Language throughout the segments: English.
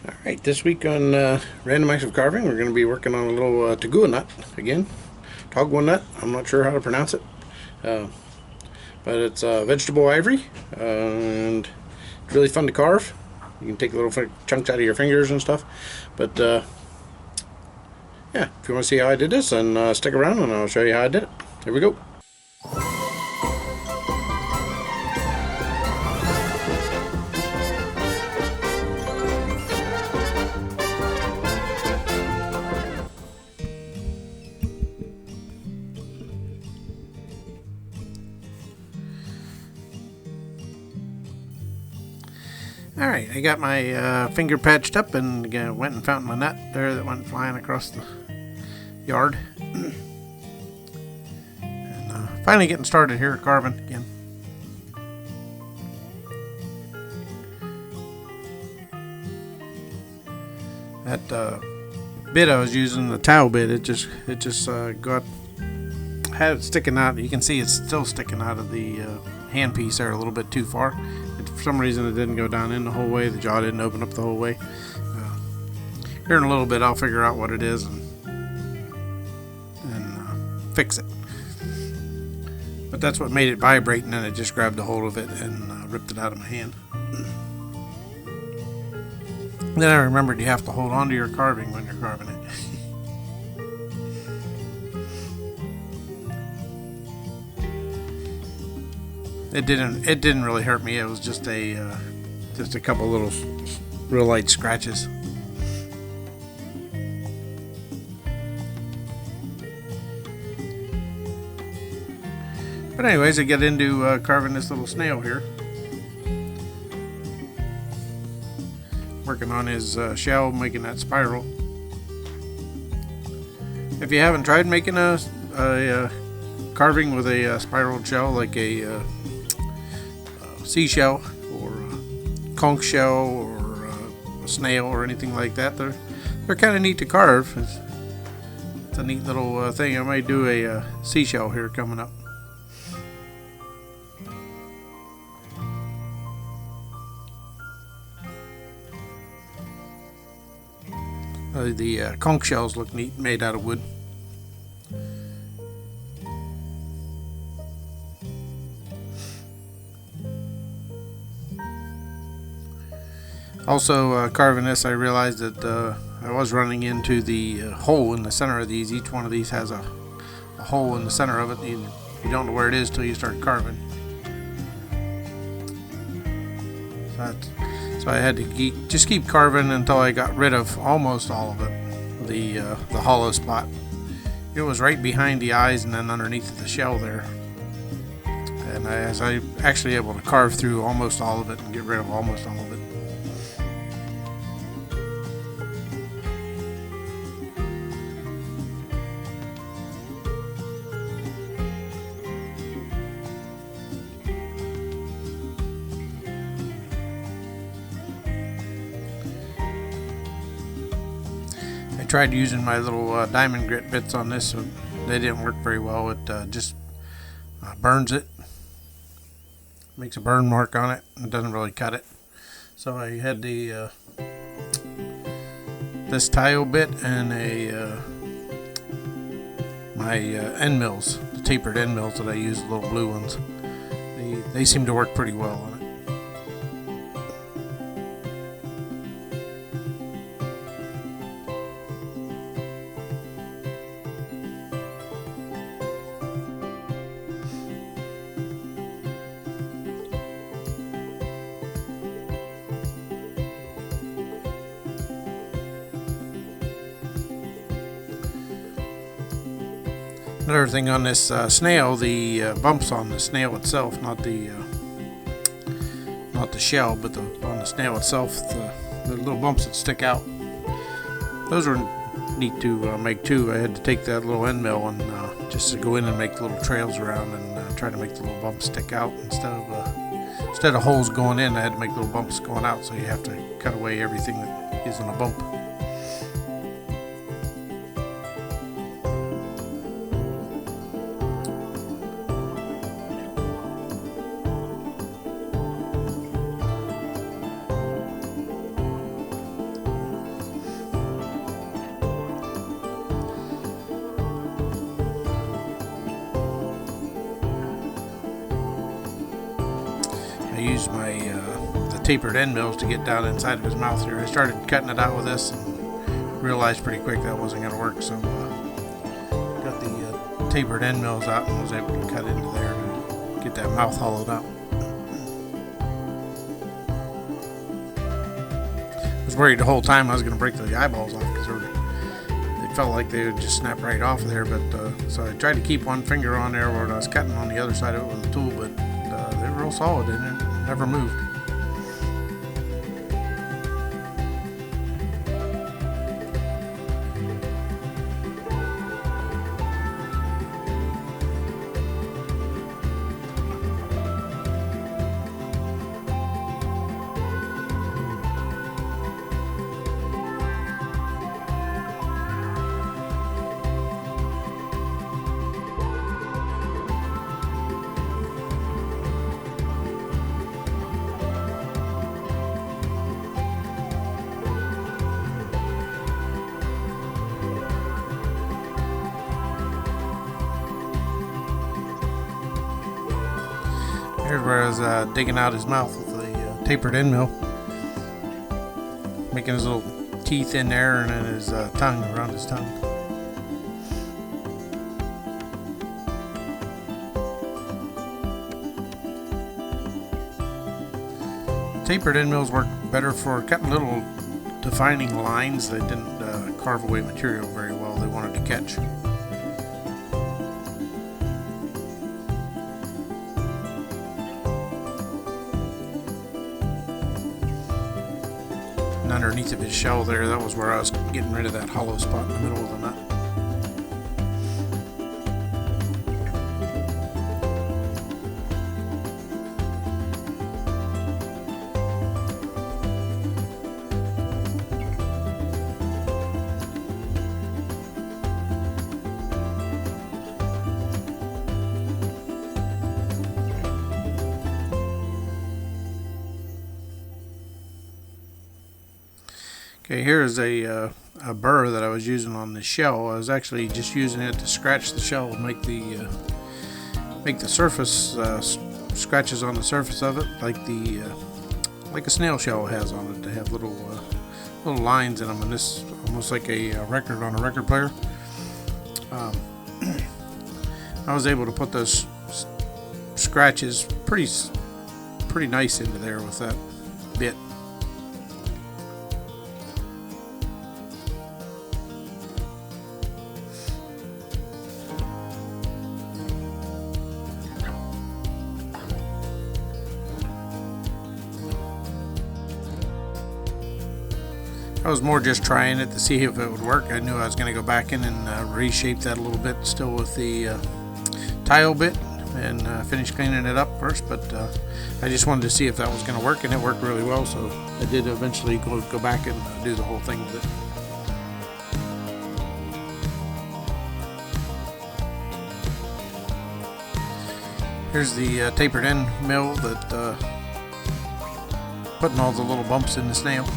Alright, this week on Random Acts of Carving, we're going to be working on a little tagua nut again. Tagua nut, I'm not sure how to pronounce it. Uh, but it's vegetable ivory, and it's really fun to carve. You can take little chunks out of your fingers and stuff. But yeah, if you want to see how I did this, then stick around and I'll show you how I did it. Here we go. Alright, I got my finger patched up and went and found my nut there that went flying across the yard. And finally getting started here carving again. That bit I was using, the towel bit, it just had it sticking out. You can see it's still sticking out of the handpiece there a little bit too far. For some reason it didn't go down in the whole way. The jaw didn't open up the whole way. Here in a little bit I'll figure out what it is and fix it. But that's what made it vibrate, and then I just grabbed a hold of it and ripped it out of my hand. Then I remembered you have to hold on to your carving when you're carving it. It didn't really hurt me. It was just a couple little real light scratches. But anyways, I get into carving this little snail here. Working on his shell, making that spiral. If you haven't tried making a carving with a spiraled shell, like a seashell or a conch shell or a snail or anything like that, they're kind of neat to carve. It's a neat little thing. I might do a seashell here coming up. The conch shells look neat, made out of wood. Also, carving this, I realized that I was running into the hole in the center of these. Each one of these has a hole in the center of it. You don't know where it is till you start carving. So I had to just keep carving until I got rid of almost all of it, the hollow spot. It was right behind the eyes and then underneath the shell there. And I was actually able to carve through almost all of it and get rid of almost all of it. I tried using my little diamond grit bits on this, so they didn't work very well. It just burns it, makes a burn mark on it, and doesn't really cut it. So I had the this tile bit and my end mills, the tapered end mills that I use, the little blue ones. They seem to work pretty well on it. Another thing on this snail, the bumps on the snail itself, not the shell, but on the snail itself, the little bumps that stick out. Those are neat to make too. I had to take that little end mill and just to go in and make little trails around and try to make the little bumps stick out instead of holes going in. I had to make little bumps going out, so you have to cut away everything that isn't a bump. use my the tapered end mills to get down inside of his mouth here. I started cutting it out with this and realized pretty quick that wasn't going to work, so got the tapered end mills out and was able to cut into there to get that mouth hollowed out. I was worried the whole time I was going to break the eyeballs off because they felt like they would just snap right off there, but so I tried to keep one finger on there where I was cutting on the other side of it with the tool, but they were real solid and it never moved. Here's where I was digging out his mouth with the tapered end mill, making his little teeth in there and then his tongue around his tongue. Tapered end mills work better for cutting little defining lines that didn't carve away material very well. They wanted to catch. Underneath of his shell there, that was where I was getting rid of that hollow spot in the middle of the nut. Okay, here is a burr that I was using on the shell. I was actually just using it to scratch the shell and make the surface scratches on the surface of it, like a snail shell has on it. To have little lines in them, and this almost like a record on a record player. I was able to put those scratches pretty nice into there with that bit. I was more just trying it to see if it would work. I knew I was going to go back in and reshape that a little bit still with the tile bit and finish cleaning it up first, but I just wanted to see if that was going to work, and it worked really well, so I did eventually go back and do the whole thing with it. Here's the tapered end mill that putting all the little bumps in the snail.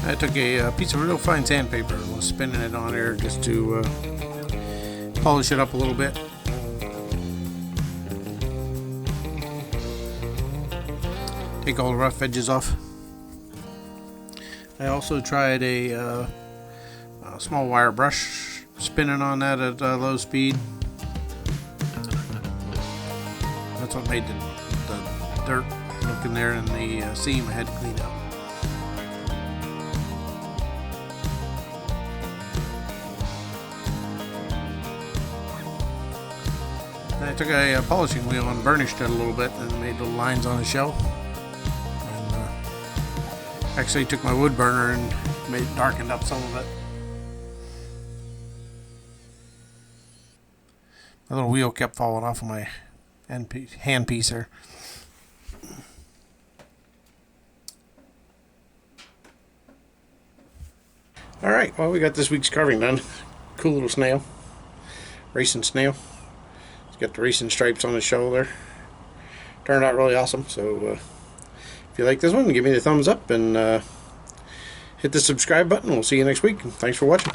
I took a piece of real fine sandpaper and was spinning it on there just to polish it up a little bit. Take all the rough edges off. I also tried a small wire brush, spinning on that at low speed. That's what made the dirt look in there in the seam I had to clean up. I took a polishing wheel and burnished it a little bit and made little lines on the shell. And actually took my wood burner and darkened up some of it. My little wheel kept falling off of my hand piece there. Alright, well, we got this week's carving done. Cool little snail. Racing snail. It's got the racing stripes on his shoulder. Turned out really awesome. So if you like this one, give me the thumbs up and hit the subscribe button. We'll see you next week. Thanks for watching.